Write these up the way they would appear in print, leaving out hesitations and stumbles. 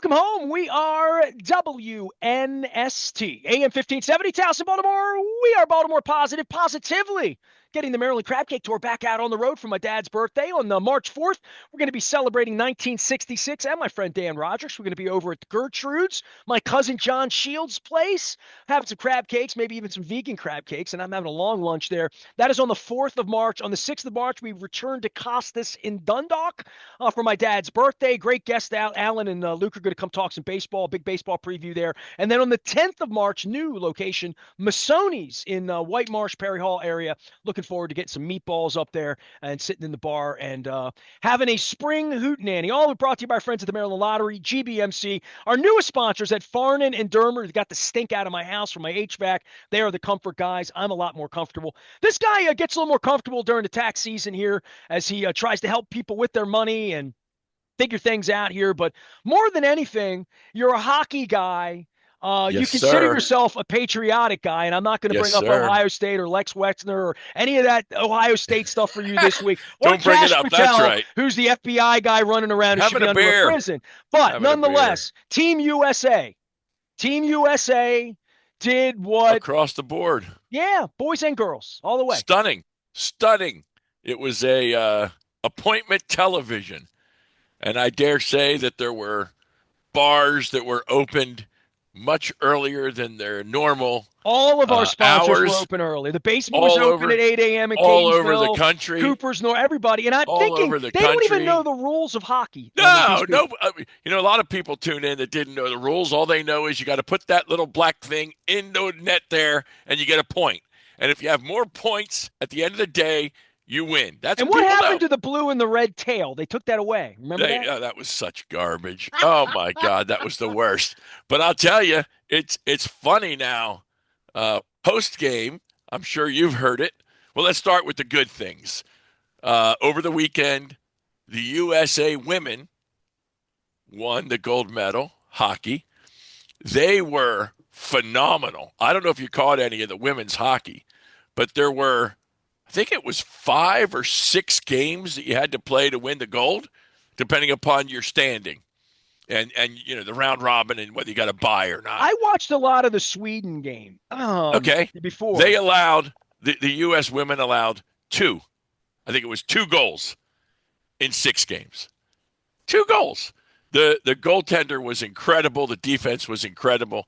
Welcome home. We are WNST, AM 1570, Towson, Baltimore. We are Baltimore positive, positively getting the Maryland Crab Cake Tour back out on the road for my dad's birthday on March 4th. We're going to be celebrating 1966 and my friend Dan Rogers. We're going to be over at Gertrude's, my cousin John Shields' place, having some crab cakes, maybe even some vegan crab cakes, and I'm having a long lunch there. That is on the 4th of March. On the 6th of March, we return to Costas in Dundalk for my dad's birthday. Great guest out. Alan and Luke are going to come talk some baseball, big baseball preview there. And then on the 10th of March, new location, Masoni's in White Marsh, Perry Hall area. Looking forward to getting some meatballs up there and sitting in the bar and having a spring hootenanny. All brought to you by our friends at the Maryland Lottery, GBMC. Our newest sponsors at Farnan and Dermer. They got the stink out of my house from my HVAC. They are the comfort guys. I'm a lot more comfortable. This guy gets a little more comfortable during the tax season here as he tries to help people with their money and figure things out here. But more than anything, you're a hockey guy. Yes, You consider sir. yourself a patriotic guy, and I'm not going to Yes, bring up sir. Ohio State or Lex Wexner or any of that Ohio State stuff for you this week, or Don't bring it Cash up. That's Patel, right. who's the FBI guy running around who should Having be a under a beer. prison. But Having a beer. nonetheless, Team USA did what? Across the board. Yeah, boys and girls, all the way. Stunning. Stunning. It was a appointment television. And I dare say that there were bars that were opened much earlier than their normal All of our sponsors hours, were open early. The basement was all open over, at 8 a.m. in all over the Catonsville, country, Cooper's, everybody. And I'm all thinking over the they don't even country. know the rules of hockey. No, These no. people. A lot of people tune in that didn't know the rules. All they know is you got to put that little black thing in the net there, and you get a point. And if you have more points at the end of the day, you win. That's And what what people happened know. to the blue and the red tail? They took that away. Remember that? That was such garbage. Oh my God, that was the worst. But I'll tell you, it's funny now. Post game, I'm sure you've heard it. Well, let's start with the good things. Over the weekend, the USA women won the gold medal, hockey. They were phenomenal. I don't know if you caught any of the women's hockey, but there were, I think it was 5 or 6 games that you had to play to win the gold, depending upon your standing. And the round robin and whether you got a bye or not. I watched a lot of the Sweden game Okay. before. They allowed, the U.S. women allowed 2. I think it was 2 goals in 6 games. 2 goals. The goaltender was incredible. The defense was incredible.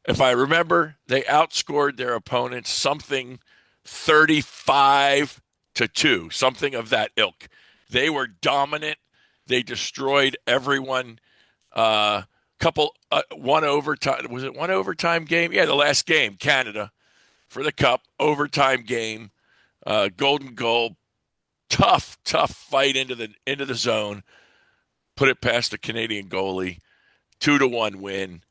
If I remember, they outscored their opponents something 35-2, something of that ilk. They were dominant. They destroyed everyone. One overtime. Was it one overtime game? Yeah, the last game, Canada, for the cup, overtime game, golden goal, tough fight into the zone. Put it past the Canadian goalie, 2-1 win,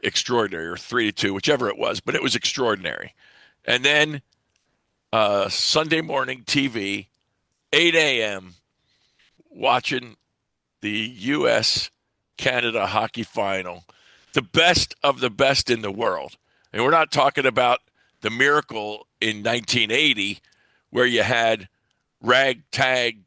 extraordinary, or 3-2, whichever it was, but it was extraordinary. And then Sunday morning TV, 8 a.m., watching the U.S. Canada hockey final, the best of the best in the world. And we're not talking about the miracle in 1980 where you had ragtag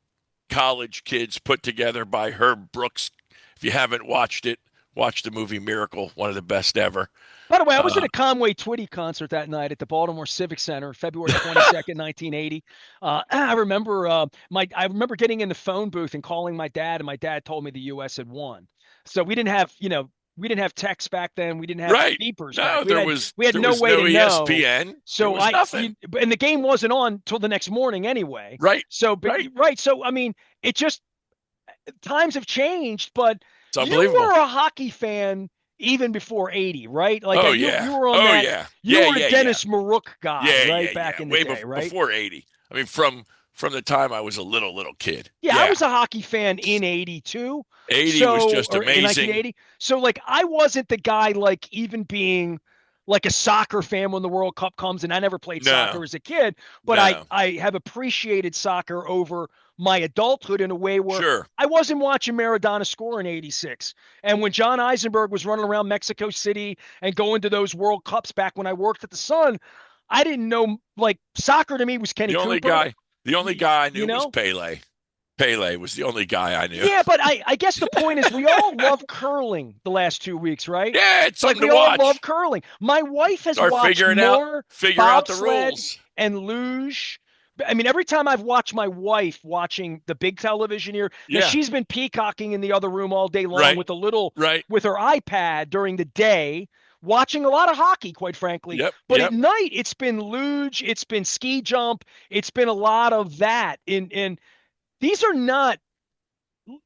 college kids put together by Herb Brooks. If you haven't watched it, watch the movie Miracle, one of the best ever. By the way, I was at a Conway Twitty concert that night at the Baltimore Civic Center, February 22nd, 1980. I remember getting in the phone booth and calling my dad, and my dad told me the U.S. had won. So we didn't have text back then. We didn't have beepers. No, we had no way to know. ESPN. So nothing. And the game wasn't on till the next morning anyway. Right. So right. So I mean, it just times have changed, but it's unbelievable. You were a hockey fan even before 80, right? Like you were on that. Yeah. You were a Dennis Marook guy, right? Back in the day, right? Before 80. I mean, from the time I was a little kid. Yeah, I was a hockey fan in 82. 80 was just amazing. In 1980. So, like, I wasn't the guy, like, even being like a soccer fan when the World Cup comes, and I never played soccer as a kid, but I have appreciated soccer over my adulthood in a way where I wasn't watching Maradona score in 86. And when John Eisenberg was running around Mexico City and going to those World Cups back when I worked at the Sun, I didn't know, like, soccer to me was Kenny Cooper. The only guy I knew was Pele. Pele was the only guy I knew. Yeah, but I guess the point is we all love curling the last 2 weeks, right? Yeah, it's Like something to we all love watch. curling. My wife has Start watched more figure out the bobsled rules. and luge. I mean, every time I've watched my wife watching the big television here, now Yeah, she's been peacocking in the other room all day long right, with a little right. with her iPad during the day, watching a lot of hockey, quite frankly. Yep, But at yep. night, it's been luge, it's been ski jump, it's been a lot of that. And these are not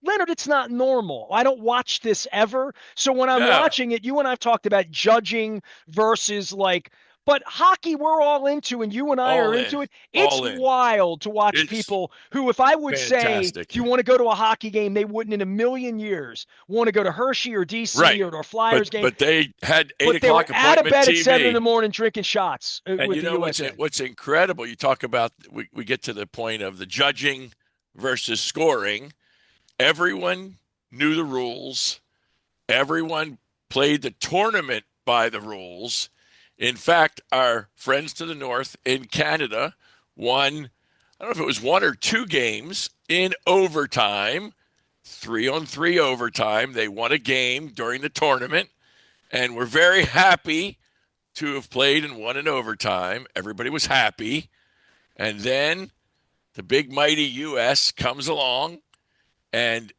Leonard, it's not normal. I don't watch this ever. So when I'm No, watching it, you and I've talked about judging versus like, but hockey we're all into and you and I are all in, into it. It's all in. wild to watch It's people who, if I would say, fantastic. do you want to go to a hockey game? They wouldn't in a million years want to go to Hershey or DC Right. or to a Flyers game, But they had eight but they were o'clock out of appointment bed at 7 in the TV. morning drinking shots And with you the know USA. what's incredible? You talk about we get to the point of the judging versus scoring. Everyone knew the rules. Everyone played the tournament by the rules. In fact, our friends to the north in Canada won, I don't know if it was one or two games in overtime, 3-on-3 overtime. They won a game during the tournament, and we're very happy to have played and won in overtime. Everybody was happy. And then the big mighty U.S. comes along, and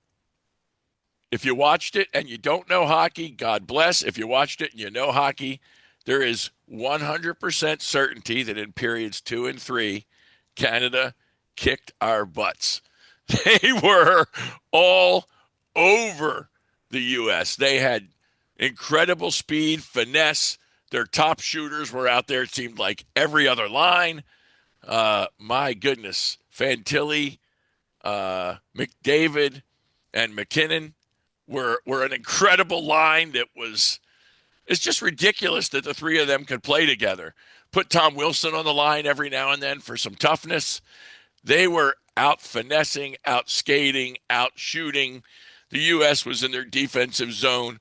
if you watched it and you don't know hockey, God bless. If you watched it and you know hockey, there is 100% certainty that in periods 2 and 3, Canada kicked our butts. They were all over the U.S. They had incredible speed, finesse. Their top shooters were out there, it seemed like every other line. My goodness. Fantilli, McDavid, and McKinnon were an incredible line that was it's just ridiculous that the three of them could play together. Put Tom Wilson on the line every now and then for some toughness. They were out finessing, out skating, out shooting. The U.S. was in their defensive zone.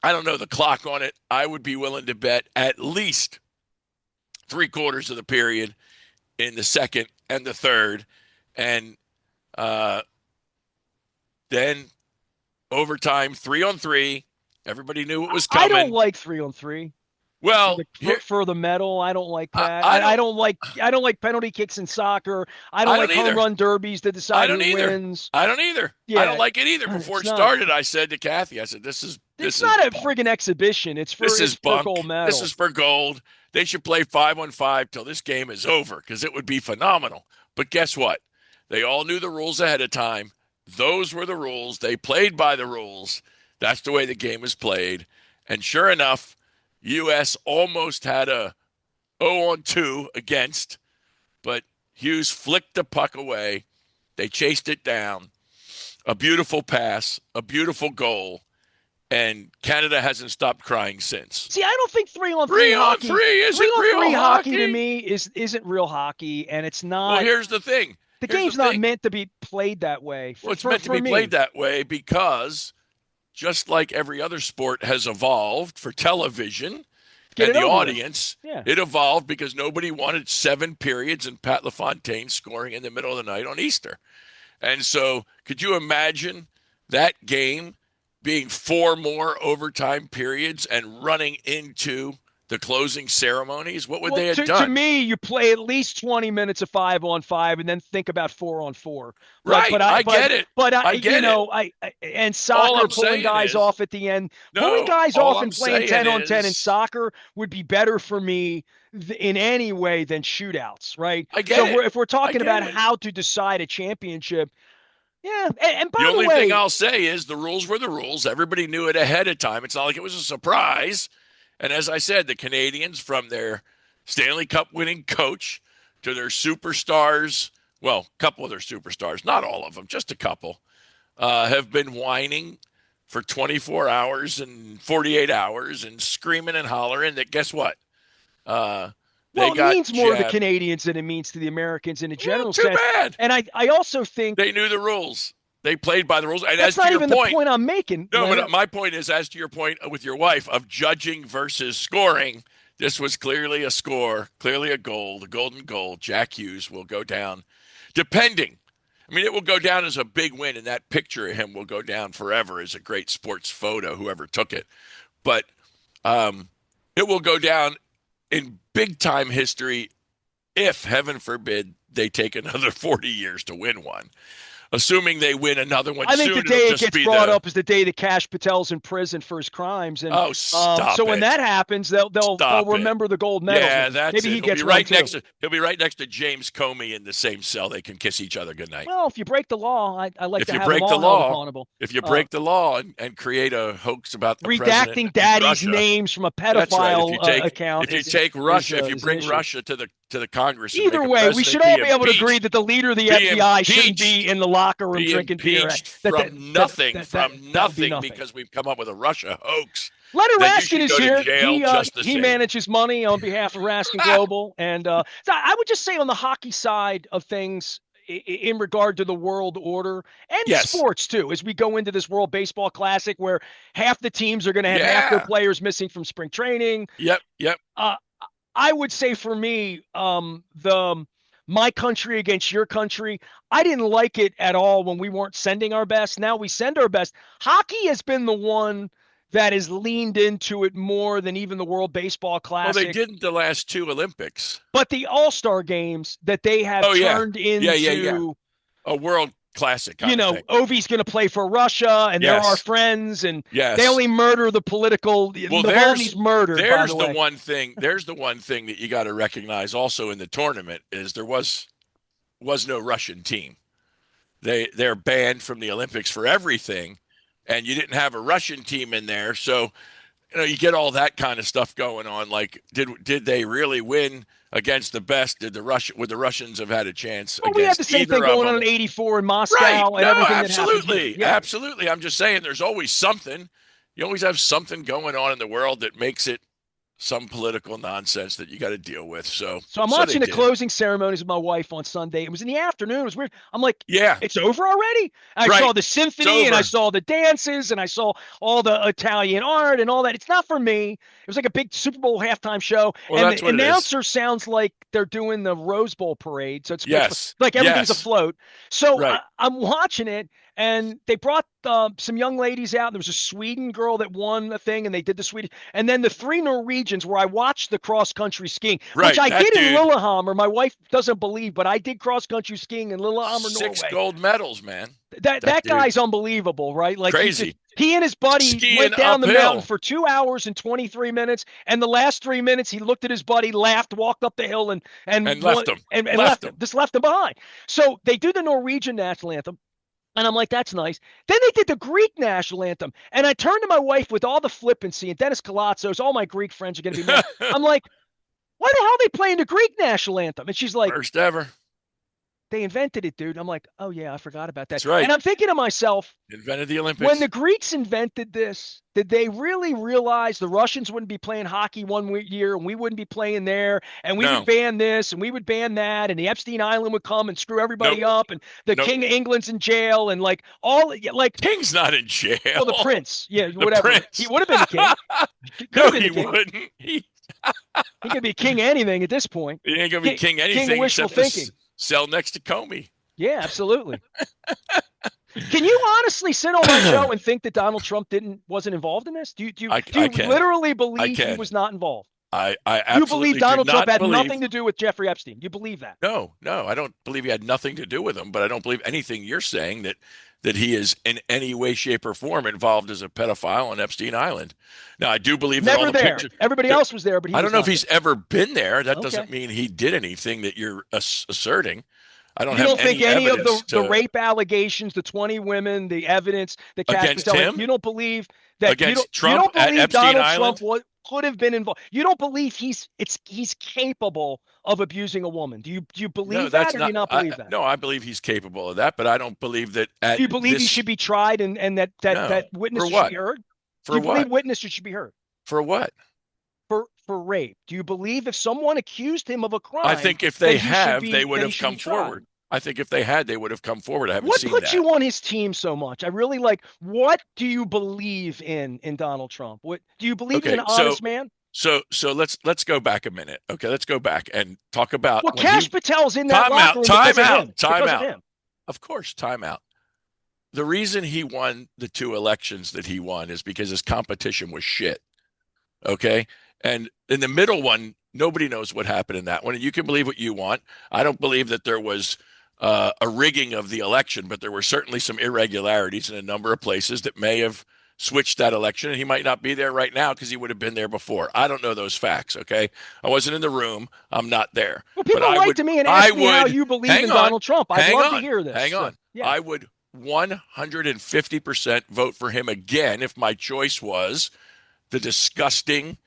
I don't know the clock on it. I would be willing to bet at least 3/4 of the period in the second and the third. And then overtime, 3-on-3. Everybody knew it was I don't coming. like 3-on-3. For Well, the here for the medal, I don't like that. I I don't like penalty kicks in soccer. I don't I like don't home either. run derbies to I decide don't who either. wins. I don't either. I don't Yeah, like it either. Before it's it not. started, I said to Kathy, I said, It's this is not a bunk. friggin' exhibition. It's This is for gold bunk. This is medal. for gold. They should play 5-on-5 till this game is over because it would be phenomenal. But guess what? They all knew the rules ahead of time. Those were the rules. They played by the rules. That's the way the game is played. And sure enough, U.S. almost had a 0-on-2 against, but Hughes flicked the puck away. They chased it down. A beautiful pass, a beautiful goal, and Canada hasn't stopped crying since. See, I don't think 3-on-3 Three on hockey. three isn't 3-on-3 real hockey to hockey. me isn't real hockey, and it's Well, not. here's the thing. The Here's the game's not thing. meant to be played that way Well, it's meant to for be played me. that way because just like every other sport has evolved for television Get and it the over with. audience, Yeah. it evolved because nobody wanted 7 periods and Pat LaFontaine scoring in the middle of the night on Easter. And so, could you imagine that game being 4 more overtime periods and running into the closing ceremonies? What would Well, they have to done? me, you play at least 20 minutes of 5-on-5 and then think about 4-on-4. Right. I get it. I You get it. know, and All soccer I'm pulling saying guys is, off at the end, pulling no, guys all off I'm and playing saying 10-on-10 in is, soccer would be better for me in any way than shootouts, right? I get So it. if we're I talking get about it. how to decide a championship, yeah. And The by the only thing way, I'll say is the rules were the rules. Everybody knew it ahead of time. It's not like it was a surprise. And as I said, the Canadians, from their Stanley Cup winning coach to their superstars, well, a couple of their superstars, not all of them, just a couple, have been whining for 24 hours and 48 hours and screaming and hollering that guess what? Uh, they well, it got means more to the jabbed. Canadians than it means to the Americans in a Well, general too sense. bad. And I also think They knew the rules. They played by the rules. And that's as to not your even the point, point I'm making, no, Leonard. but my point is, as to your point with your wife of judging versus scoring, this was clearly a score, clearly a goal, the golden goal. Jack Hughes will go down, depending. I mean, it will go down as a big win, and that picture of him will go down forever as a great sports photo, whoever took it. But um, it will go down in big time history if, heaven forbid, they take another 40 years to win one. Assuming they win another one I think soon, the it'll day it just gets be brought the up is the day that Cash Patel's in prison for his crimes, and oh, stop so when it, that happens, they'll stop it. remember the gold medals. Yeah, And that's maybe it. he gets one too. He'll be right next to James Comey in the same cell. They can kiss each other goodnight. Well, if you break the law, I like If to you have them break the all held law, accountable. if you break the law and create a hoax about the president Redacting in daddy's Russia, names from a that's right. pedophile account. If you take Russia, if you is an bring issue. Russia to the Congress and make Either a way, we president should all be able to agree impeached, that the leader of the be FBI shouldn't be impeached, in the locker room be drinking beer. impeached from nothing Nothing. because we've come up with a Russia hoax. Leonard Then you Raskin should is go to here. jail just the He same. manages money on behalf of Raskin Global, and so I would just say on the hockey side of things, in regard to the world order and Yes. sports too, as we go into this World Baseball Classic, where half the teams are going to have half their players missing from spring training. Yep. I would say for me, the my country against your country, I didn't like it at all when we weren't sending our best. Now we send our best. Hockey has been the one that has leaned into it more than even the World Baseball Classic. Well, they didn't the last two Olympics. But the All-Star games that they have turned into a World Classic. Ovi's going to play for Russia, and they're our friends, and they only murder the political. Well, Navalny's murdered. There's by the way. one thing. There's the one thing that you got to recognize also in the tournament is there was no Russian team. They're banned from the Olympics for everything, and you didn't have a Russian team in there, so you get all that kind of stuff going on. Like, did they really win against the best? Would the Russians have had a chance? Well, we had the same thing going on in '84 in Moscow and everything absolutely, that absolutely. I'm just saying, there's always something. You always have something going on in the world that makes it some political nonsense that you got to deal with. So I'm watching the closing ceremonies with my wife on Sunday. It was in the afternoon. It was weird. I'm like, yeah, it's over already. I saw the symphony and I saw the dances and I saw all the Italian art and all that. It's not for me. It was like a big Super Bowl halftime show. Well, and the announcer sounds like they're doing the Rose Bowl parade. So it's like everything's afloat. So I'm watching it. And they brought some young ladies out. There was a Sweden girl that won the thing, and they did the Swedish. And then the three Norwegians, where I watched the cross-country skiing, which I did in Lillehammer. My wife doesn't believe, but I did cross-country skiing in Lillehammer, Norway. 6 gold medals, man. That guy's unbelievable, right? Like crazy. He and his buddy skiing went down uphill. the mountain for 2 hours and 23 minutes. And the last 3 minutes, he looked at his buddy, laughed, walked up the hill, and left him. And left him. Just left him behind. So they do the Norwegian national anthem. And I'm like, that's nice. Then they did the Greek national anthem. And I turned to my wife with all the flippancy, and Dennis Kalatzos, all my Greek friends are going to be mad. I'm like, why the hell are they playing the Greek national anthem? And she's like, first ever. They invented it, dude. I'm like, oh, yeah, I forgot about that. That's right. And I'm thinking to myself, invented the Olympics. When the Greeks invented this, did they really realize the Russians wouldn't be playing hockey one year and we wouldn't be playing there, and we would ban this and we would ban that, and the Epstein Island would come and screw everybody up, and the King of England's in jail, and King's not in jail. Well, the prince, whatever. Prince. He would have been the king. No, he wouldn't. He could be king anything at this point. He ain't gonna be king anything. King of wishful thinking. Cell next to Comey. Yeah, absolutely. Can you honestly sit on my show and think that Donald Trump wasn't involved in this? Do you literally believe he was not involved? I absolutely you believe Donald Trump had believe... nothing to do with Jeffrey Epstein? You believe that? No, I don't believe he had nothing to do with him. But I don't believe anything you're saying that he is in any way, shape, or form involved as a pedophile on Epstein Island. Now, I do believe that all the pictures. Everybody else was there, but I don't know if he's ever been there. That doesn't mean he did anything that you're asserting. I don't. You don't think any of the rape allegations, the 20 women, the evidence, the against him? You don't believe that against Trump you don't believe at Epstein Donald Island? Trump could have been involved. You don't believe he's capable of abusing a woman. Do you believe that, or do you not believe that? No, I believe he's capable of that, but I don't believe that. Do you believe he should be tried and that witnesses should be heard? Do you believe witnesses should be heard? For what? For rape. Do you believe if someone accused him of a crime? I think if they they would have come forward. I think if they had, they would have come forward. I haven't seen that. What put you on his team so much? I really what do you believe in Donald Trump? What do you believe he's an honest man? So let's go back a minute. Okay, let's go back and talk about. Well, Cash Patel's in that locker room. Time out. Of course, timeout. The reason he won the two elections that he won is because his competition was shit. Okay. And in the middle one, nobody knows what happened in that one. And you can believe what you want. I don't believe that there was a rigging of the election, but there were certainly some irregularities in a number of places that may have switched that election. And he might not be there right now because he would have been there before. I don't know those facts. Okay. I wasn't in the room. I'm not there. Well, But people write to me and ask me how you believe hang in on, Donald Trump. I'd hang love to on, hear this. hang on. Yeah. I would 150% vote for him again if my choice was the disgusting,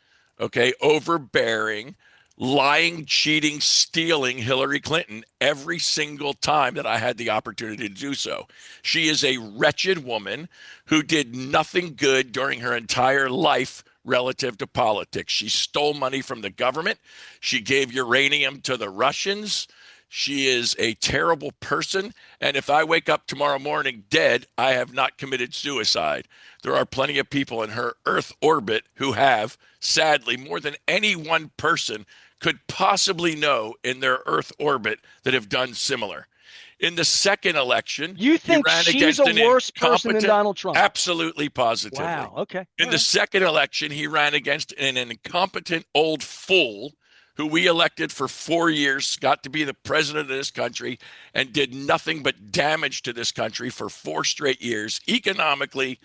okay, overbearing, lying, cheating, stealing Hillary Clinton every single time that I had the opportunity to do so. She is a wretched woman who did nothing good during her entire life relative to politics. She stole money from the government. She gave uranium to the Russians. She is a terrible person. And if I wake up tomorrow morning dead, I have not committed suicide. There are plenty of people in her Earth orbit who have, sadly, more than any one person could possibly know in their Earth orbit that have done similar. In the second election, you he think ran she's against a an worse person than incompetent, Donald Trump? absolutely positively. Wow. Okay. In the second election, he ran against an incompetent old fool who we elected for 4 years, got to be the president of this country, and did nothing but damage to this country for 4 straight years, economically,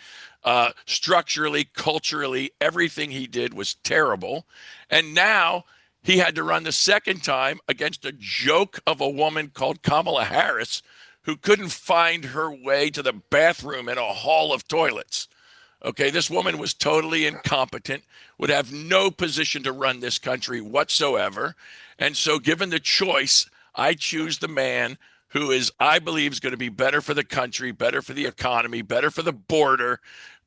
structurally, culturally. Everything he did was terrible. And now he had to run the second time against a joke of a woman called Kamala Harris, who couldn't find her way to the bathroom in a hall of toilets. Okay, this woman was totally incompetent, would have no position to run this country whatsoever. And so, given the choice, I choose the man who is, I believe, is going to be better for the country, better for the economy, better for the border,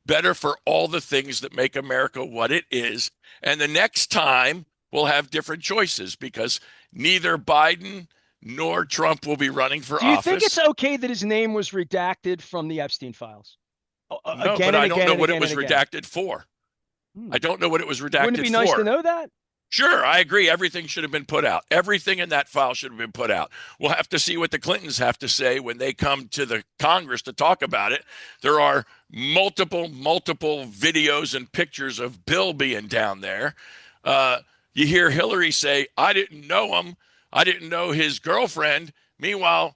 better for all the things that make America what it is. And the next time, we'll have different choices because neither Biden nor Trump will be running for office. Do you think it's okay that his name was redacted from the Epstein files? No, but I don't know what it was redacted for. I don't know what it was redacted for. Wouldn't it be nice to know that? Sure, I agree. Everything should have been put out. Everything in that file should have been put out. We'll have to see what the Clintons have to say when they come to the Congress to talk about it. There are multiple videos and pictures of Bill being down there. You hear Hillary say, I didn't know him. I didn't know his girlfriend. Meanwhile,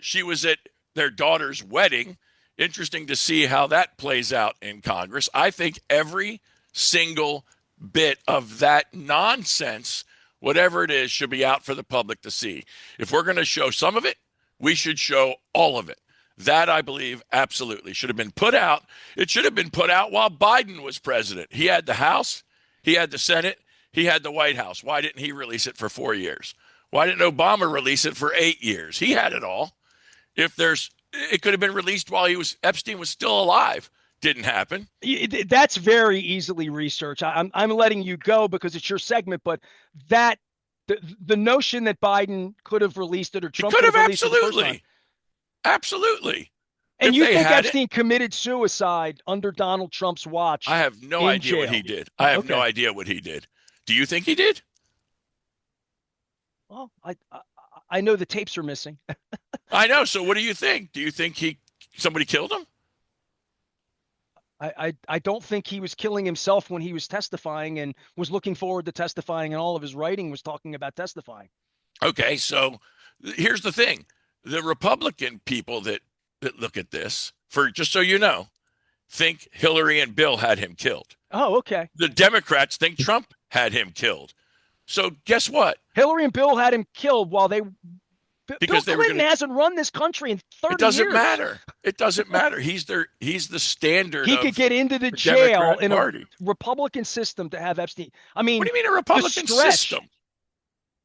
she was at their daughter's wedding. Interesting to see how that plays out in Congress. I think every single bit of that nonsense, whatever it is, should be out for the public to see. If we're going to show some of it, we should show all of it. That, I believe, absolutely should have been put out. It should have been put out while Biden was president. He had the House, he had the Senate, he had the White House. Why didn't he release it for 4 years? Why didn't Obama release it for 8 years? He had it all. It could have been released while Epstein was still alive. Didn't happen. That's very easily researched. I'm letting you go because it's your segment, but that the notion that Biden could have released it or Trump could have released it the first time. Absolutely. And you think Epstein committed suicide under Donald Trump's watch? I have no idea what he did. I have no idea what he did. Do you think he did? Well, I know the tapes are missing. I know. So what do you think? Do you think somebody killed him? I don't think he was killing himself when he was testifying and was looking forward to testifying, and all of his writing was talking about testifying. Okay, so here's the thing. The Republican people that look at this, just so you know, think Hillary and Bill had him killed. Oh, okay. The Democrats think Trump had him killed. So guess what? Hillary and Bill had him killed while they because Bill Clinton hasn't run this country in 30 years. It doesn't matter. It doesn't matter. He's the standard. He could get into the jail in a Republican system to have Epstein. I mean, what do you mean a Republican system?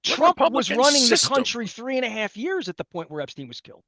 Trump was running the country 3.5 years at the point where Epstein was killed.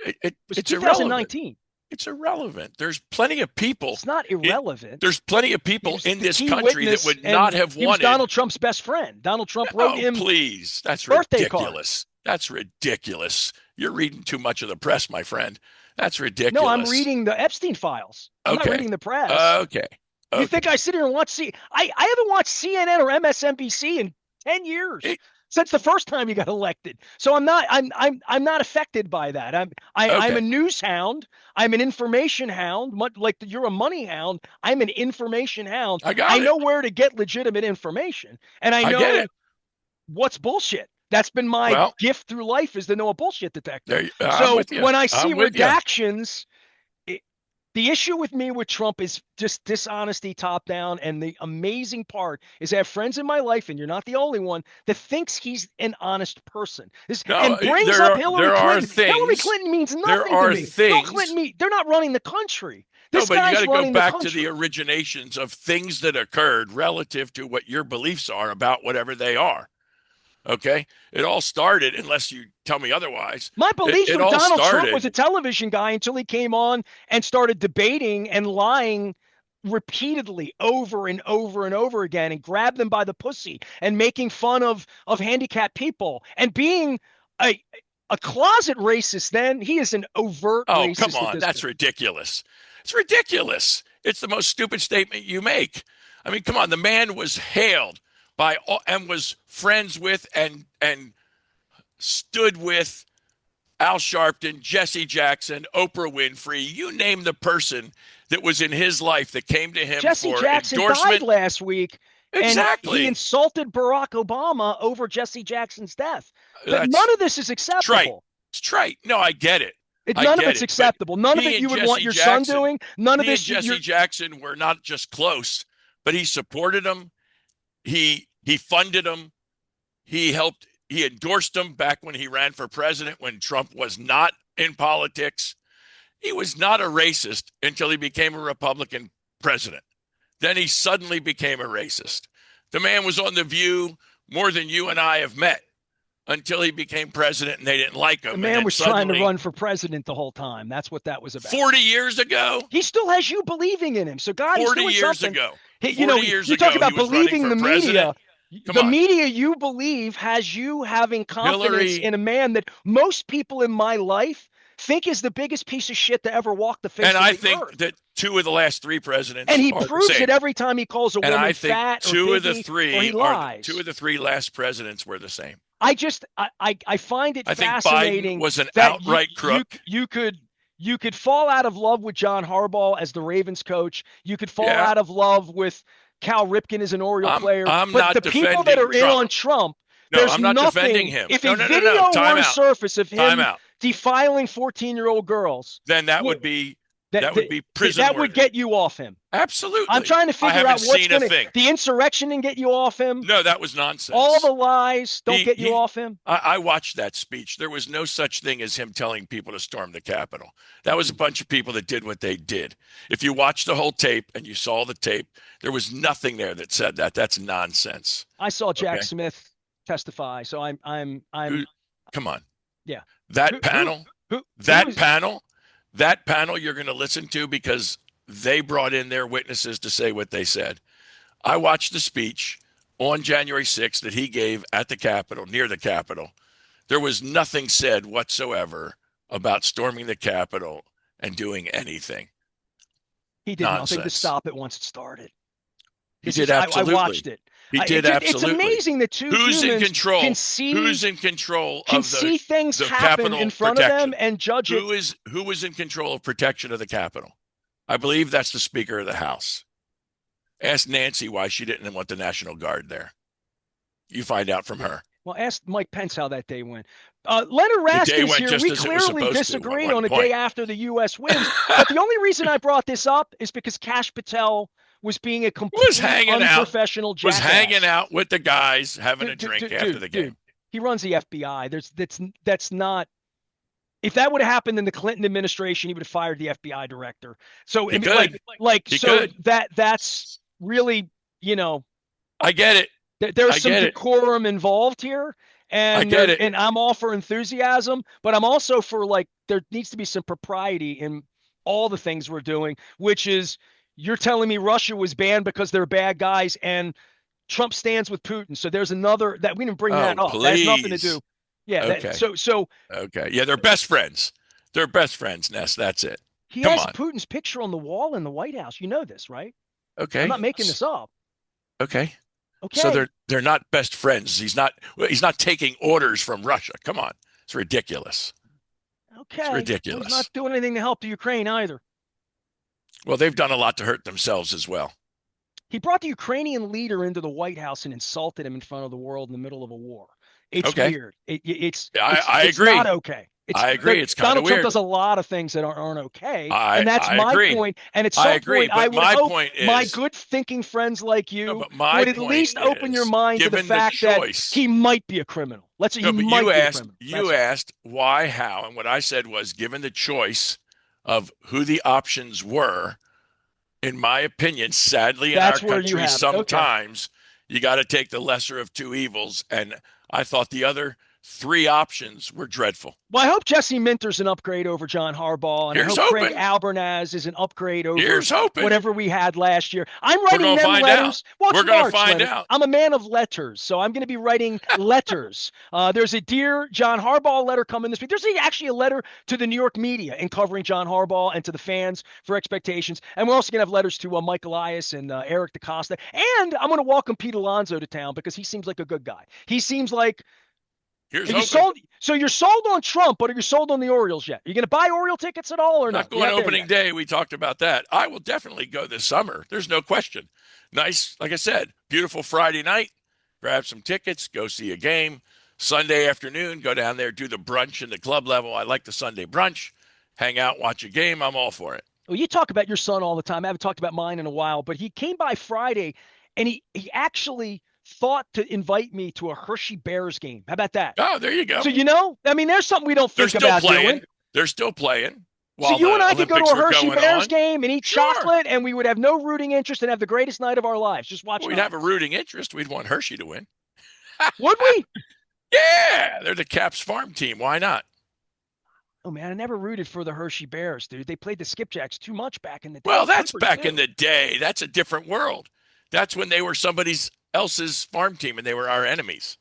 It was 2019. It's irrelevant. There's plenty of people. It's not irrelevant. There's plenty of people in this country that would not have wanted. He was Donald Trump's best friend. Donald Trump wrote him. Please, that's birthday ridiculous. Card. That's ridiculous. You're reading too much of the press, my friend. That's ridiculous. No, I'm reading the Epstein files. I'm not reading the press. Okay. You think I sit here and watch I haven't watched CNN or MSNBC in 10 years. since the first time you got elected. So I'm not affected by that. I'm a Okay, news hound. I'm an information hound. Much like you're a money hound. I'm an information hound. I I got it. know where to get legitimate information, and I I get know it. what's bullshit. That's been my Well, gift through life, is to know a bullshit detector. I'm So with you. when I see I'm with you. redactions, the issue with me with Trump is just dishonesty top down. And the amazing part is I have friends in my life, and you're not the only one, that thinks he's an honest person. No, And brings up Hillary there are Clinton. Hillary things. Clinton means There nothing to are me. Bill things. Clinton, they're not running the country. No, This but you got guy's to go running the back to the country. originations of things that occurred relative to what your beliefs are about whatever they are. Okay, it all started, unless you tell me otherwise. My beliefs It with all Donald Trump was started. a television guy until he came on and started debating and lying repeatedly over and over and over again, and grabbed them by the pussy and making fun of handicapped people and being a a closet racist. Then he is an overt Oh, come racist at on, this that's point. ridiculous. It's ridiculous. It's the most stupid statement you make. I mean, come on, the man was hailed by all, and was friends with and stood with Al Sharpton, Jesse Jackson, Oprah Winfrey, you name the person that was in his life that came to him Jesse for Jackson died endorsement. last week, and he Exactly. insulted Barack Obama over Jesse Jackson's death. That none That's of this is trite. acceptable. It's trite. No, I get it. I None of get it's it. But acceptable. None of he it and you would want Jesse your son Jackson, doing. None of he and this Jesse you're Jackson were not just close, but he supported him. He funded him. He helped. He endorsed him back when he ran for president when Trump was not in politics. He was not a racist until he became a Republican president. Then he suddenly became a racist. The man was on The View more than you and I have met until he became president and they didn't like the him. And man then was trying to suddenly, run for president the whole time. That's what that was about. 40 years ago, He still has you believing in him. So God, he's 40 doing years something. ago, You know, 40 years you talk ago, he about was running believing for the president. media. Come The on. media you believe has you having confidence Hillary, in a man that most people in my life think is the biggest piece of shit to ever walk the and face of I the think earth. that two of the last three And presidents he are the proves same. it every time he calls a And woman I think fat or two of the biggie or he three are two lies. of the three last presidents were the same. I find it I think Biden fascinating was an that outright crook. you could fall out of love with John Harbaugh as the Ravens coach. You could fall Yeah, out of love with Cal Ripken as an Oriole player. I'm But the not people that defending are in Trump. on Trump, No, there's I'm not defending nothing. him. If a No, no, no, no. video were Time to out. surface of Time him out. defiling 14-year-old girls, Then that what, would be that, that would that be prison that would worthy. get you off him. I'm Absolutely. trying to I figure haven't out what's seen a going to thing. the insurrection and get you off him. No, that was All the nonsense. lies don't get you He off him. I watched that speech. There was no such thing as him telling people to storm the Capitol. That was a bunch of people that did what they did. If you watched the whole tape and you saw the tape, there was nothing there that said that. That's nonsense. I saw Jack Okay. Smith testify, so Who, come on. yeah. That panel, Who that was, panel, that panel you're going to listen to because they brought in their witnesses to say what they said. I watched the speech on January 6th that he gave at the Capitol, near the Capitol. There was nothing said whatsoever about storming the Capitol and doing anything. he did nothing to Nonsense. stop it once it started. He did absolutely. I watched it. He did It's absolutely. amazing that two Who's in humans control? can see Who's in control can of see things the happen Capitol in front of protection? them and judge it. Who was in control of protection of the Capitol? I believe that's the Speaker of the House. Ask Nancy why she didn't want the National Guard there. You find out from her. Well, ask Mike Pence how that day went. Leonard The day Raskin is went here. just We as it was clearly supposed to disagree at one on a point. day after the U.S. wins. But the only reason I brought this up is because Kash Patel was being a complete unprofessional jackass. Was hanging out with the guys having a drink after the game. He runs the FBI. That's not. If that would have happened in the Clinton administration, he would have fired the FBI director. So He could. That's really, I get it. There's some decorum involved here. And I get it. And I'm all for enthusiasm, but I'm also for there needs to be some propriety in all the things we're doing, which is you're telling me Russia was banned because they're bad guys and Trump stands with Putin. So there's another that we didn't bring that up. Please. That has nothing to do. Yeah. Okay. Okay. Yeah, they're best friends. They're best friends, Ness. That's it. He has Putin's picture on the wall in the White House. You know this, right? Okay. I'm not making this up. Okay. So Okay. they're not best friends. He's not taking orders from Russia. Come on. It's ridiculous. It's Okay. Well, he's not ridiculous. doing anything to help the Ukraine either. Well, they've done a lot to hurt themselves as well. He brought the Ukrainian leader into the White House and insulted him in front of the world in the middle of a war. It's Okay. weird. It's I, it's I it's not agree. okay. It's I agree. It's kind of Donald Trump weird. does a lot of things that aren't okay, and that's I my agree. point. And at I some agree. point, I But would my hope point my is, good thinking friends like no, you but my would at point least open your is, mind to the given the fact that choice. he might be a criminal. Let's say he No, but might you be a asked, criminal. you asked why, how, and what I said was, given the choice of who the options were, in my opinion, sadly in our That's where you country, have it. Okay. sometimes you got to take the lesser of two evils. And I thought the other three options were dreadful. Well, I hope Jesse Minter's an upgrade over John Harbaugh, and I Here's hope Craig hoping. Albernaz is an upgrade over Here's hoping. whatever we had last year. I'm We're writing going to them find out. letters. Well, it's We're going to March, find Leonard. out. I'm a man of letters, so I'm going to be writing letters. There's a Dear John Harbaugh letter coming this week. There's actually a letter to the New York media in covering John Harbaugh and to the fans for expectations. And we're also going to have letters to Mike Elias and Eric DaCosta. And I'm going to welcome Pete Alonso to town because he seems like a good guy. He seems like Here's you hoping. sold. So you're sold on Trump, but are you sold on the Orioles yet? Are you going to buy Oriole tickets at all or Not no? going opening day. We talked about that. I will definitely go this summer. There's no question. Nice, like I said, beautiful Friday night. Grab some tickets, go see a game. Sunday afternoon, go down there, do the brunch in the club level. I like the Sunday brunch. Hang out, watch a game. I'm all for it. Well, you talk about your son all the time. I haven't talked about mine in a while, but he came by Friday, and he actually thought to invite me to a Hershey Bears game. How about that? Oh, there you go. So I mean, there's something we don't They're think still about playing. doing. They're still playing. So you and I could go to a Hershey Bears on. game and eat Sure. chocolate, and we would have no rooting interest and have the greatest night of our lives. Just watch. We'd have a rooting interest. We'd want Hershey to win. Would we? Yeah, they're the Caps farm team. Why not? Oh man, I never rooted for the Hershey Bears, dude. They played the Skipjacks too much back in the day. Well, that's Clippers, back too. in the day. That's a different world. That's when they were somebody else's farm team and they were our enemies.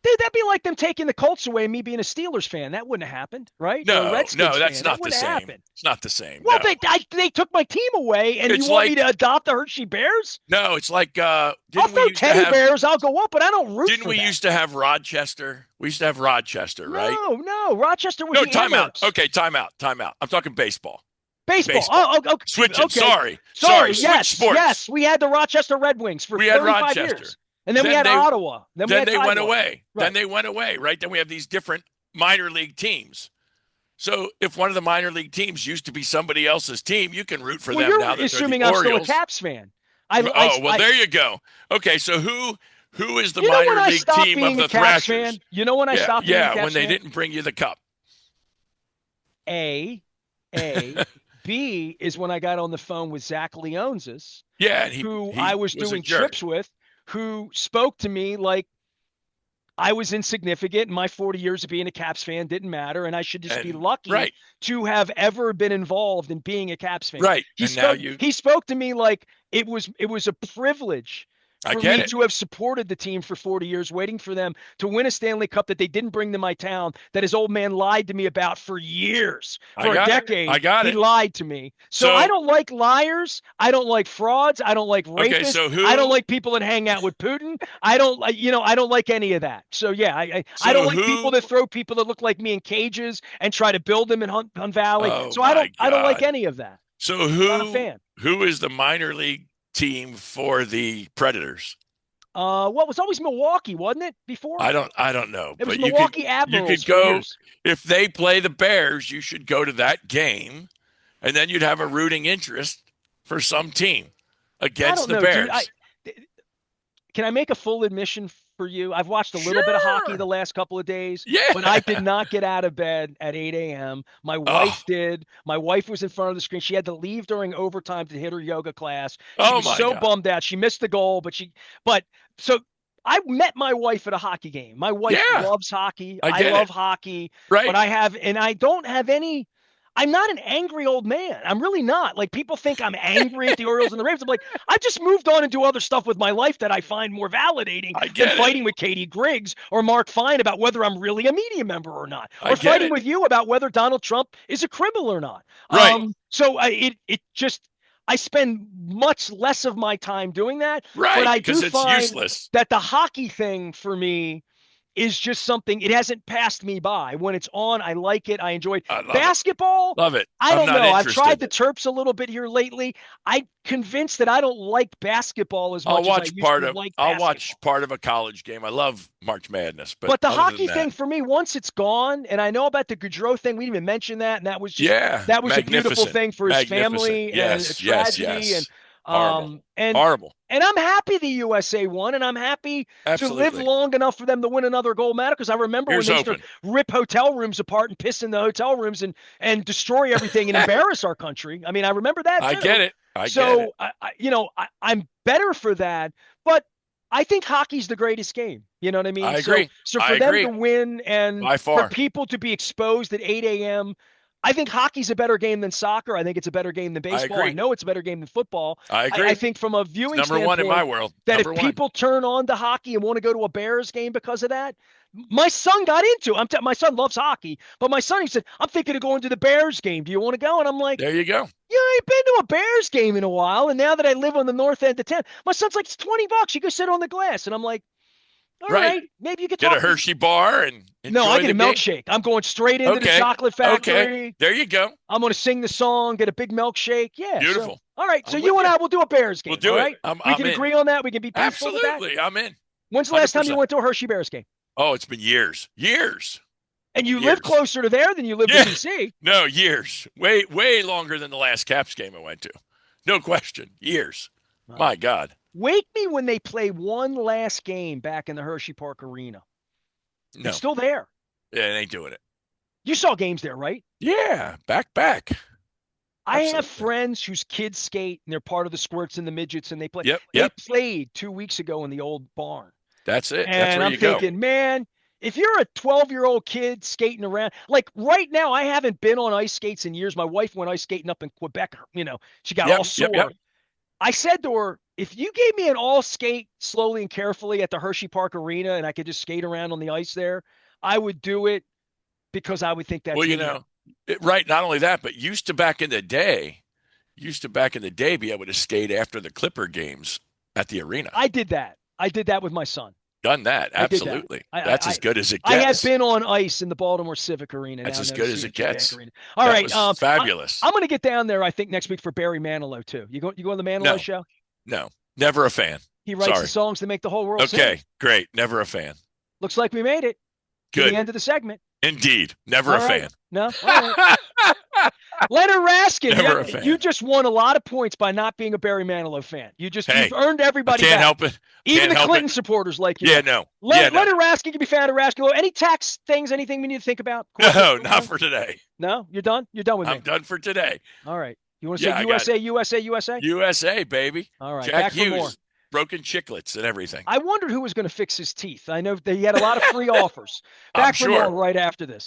Dude, that'd be like them taking the Colts away and me being a Steelers fan. That wouldn't have happened, right? No, Redskins no, that's fan. not That the same. happen. It's not the same. Well, no. they took my team away, and It's you want me like- to adopt the Hershey Bears? No, it's like I'll didn't we throw used to teddy have bears. I'll go up, but I don't root didn't for we that. used to have Rochester? We used to have Rochester, right? No. Rochester was No, the time out. Amherst. Okay, time out. I'm talking baseball. Baseball. Baseball. Oh, okay. Switching. Okay. Sorry. Yes, Switch sports. yes. We had the Rochester Red Wings for We had 35 Rochester. years. And then we Then had Ottawa. Then we had they went Iowa. away. Right. Then they went away, right? Then we have these different minor league teams. So if one of the minor league teams used to be somebody else's team, you can root for them You're now that assuming they're the I'm still a Orioles. Caps fan. There you go. Okay, so who is the You know when minor I league stopped team of being the a Caps Thrashers? fan? You know when I stopped being a Caps when they fan? didn't bring you the cup. A. B is when I got on the phone with Zach Leonsis, Yeah, and who he I was a doing jerk. trips with, who spoke to me like I was insignificant. My 40 years of being a Caps fan didn't matter, and I should just be lucky right. to have ever been involved in being a Caps fan. Right. He spoke to me like it was a privilege for me to have supported the team for 40 years, waiting for them to win a Stanley Cup that they didn't bring to my town, that his old man lied to me about for years, for a decade. He lied to me. So I don't like liars. I don't like frauds. I don't like rapists. Okay, so I don't like people that hang out with Putin. I don't like any of that. So yeah, I don't like people that throw people that look like me in cages and try to build them in Hunt Valley. So I don't like any of that. So I'm not a fan. Who is the minor league team for the Predators? What was always Milwaukee, wasn't it? Before I don't know. It was but Milwaukee Admirals. You could go if they play the Bears. You should go to that game, and then you'd have a rooting interest for some team against the Bears. Dude, can I make a full admission for you? I've watched a little bit of hockey the last couple of days, but I did not get out of bed at 8 a.m. My wife did. My wife was in front of the screen. She had to leave during overtime to hit her yoga class. She was so bummed out. She missed the goal, so I met my wife at a hockey game. My wife loves hockey. I love hockey. Right. But I don't have any. I'm not an angry old man. I'm really not. Like, people think I'm angry at the Orioles and the Ravens. I'm like, I've just moved on and do other stuff with my life that I find more validating than fighting with Katie Griggs or Mark Fine about whether I'm really a media member or not, or fighting with you about whether Donald Trump is a criminal or not. Right. So I spend much less of my time doing that, but Right, I do because it's find useless. that the hockey thing for me is just something, it hasn't passed me by. When it's on, I like it. I enjoy it. I love it. Basketball, Love it. I I'm don't not know. I've tried interested. the Terps a little bit here lately. I'm convinced that I don't like basketball as much as I used to like I'll watch basketball. part of a college game. I love March Madness, but But the other than hockey that, thing for me, once it's gone, and I know about the Gaudreau thing, we didn't even mention that, and yeah, that was a beautiful magnificent. thing for his Magnificent. family and a Yes, yes, tragedy, and yes. Horrible. um and Horrible. and I'm happy the USA won, and I'm happy to live Absolutely. long enough for them to win another gold medal, because I remember when Here's they used to open. rip hotel rooms apart and piss in the hotel rooms and destroy everything and embarrass our country. I mean, I remember that I get too. it. I get it. So I'm better for that, but I think hockey's the greatest game. You know what I mean? I So agree. so I for them to agree. win and By for far. people to be exposed at 8 a.m., I think hockey's a better game than soccer. I think it's a better game than I baseball. I agree. know it's a better game than football. I I agree. think from a It's viewing number one in my standpoint, world. that if Number one. people turn on to hockey and want to go to a Bears game because of that, my son got into. My son loves hockey, but my son, he said, "I'm thinking of going to the Bears game. Do you want to go?" And I'm like, There you go. "Yeah, I ain't been to a Bears game in a while, and now that I live on the north end of town, my son's like, it's $20. You go sit on the glass." And I'm like, "All Right. right, maybe you could Get a talk to." Hershey bar and No, I enjoy get the a game. milkshake. I'm going straight into the Okay. chocolate Okay. factory. There you go. I'm going to sing the song, get a big milkshake. Yeah. So, Beautiful. all right. So I'm you with and you. I will do a Bears We'll game. All do it. right. I'm We I'm can in. agree on that. We can be peaceful with that. Absolutely. I'm in. When's the last time you 100%. went to a Hershey Bears game? Oh, it's been years. Years. And you live Years. closer to there than you live to Yeah. DC. No, years. Way, way longer than the last Caps game I went to. No question. Years. Wow. My God. Wake me when they play one last game back in the Hershey Park Arena. It's No. still there. Yeah, it ain't doing it. You saw games there, right? Yeah. Back. I have Absolutely. friends whose kids skate and they're part of the squirts and the midgets, and they play. Yep. They Yep. played 2 weeks ago in the old barn. That's it. That's And where I'm you go. thinking, man, if you're a 12-year-old kid skating around, like right now, I haven't been on ice skates in years. My wife went ice skating up in Quebec. She got all Yep. sore. I said to her, if you gave me an all skate slowly and carefully at the Hershey Park Arena and I could just skate around on the ice there, I would do it, because I would think Well, that's neater. right. Not only that, but used to back in the day be able to skate after the Clipper games at the arena. I did that. I did that with my son. Done that. I did that. Absolutely. That's as good as it I have gets. been on ice in the Baltimore Civic Arena. That's Now as known good as as it CHA Bank gets. Arena. All That right. was fabulous. I'm going to get down there, I think, next week for Barry Manilow, too. You go on the Manilow No, show? no, never a fan. He writes the Sorry. songs that make the whole world sing. Okay, great. Never a fan. Looks like we made it to Good. the end of the segment. Indeed. Never All a right. fan. No? All right. Leonard Raskin, Never a fan. you just won a lot of points by not being a Barry Manilow fan. You've earned I everybody can't back. help it. Even Can't the help Clinton it. supporters like you. Yeah, no. Yeah, no. Leonard Raskin can be found at Raskin. Any tax things, anything we need to think about? No, not for today. No? You're done? You're done with me? I'm done for today. All right. You want to Yeah, say I got USA? USA, baby. All right. Jack Back for more. Hughes, broken chiclets and everything. I wondered who was going to fix his teeth. I know he had a lot of free offers. I'm Back for sure. more right after this.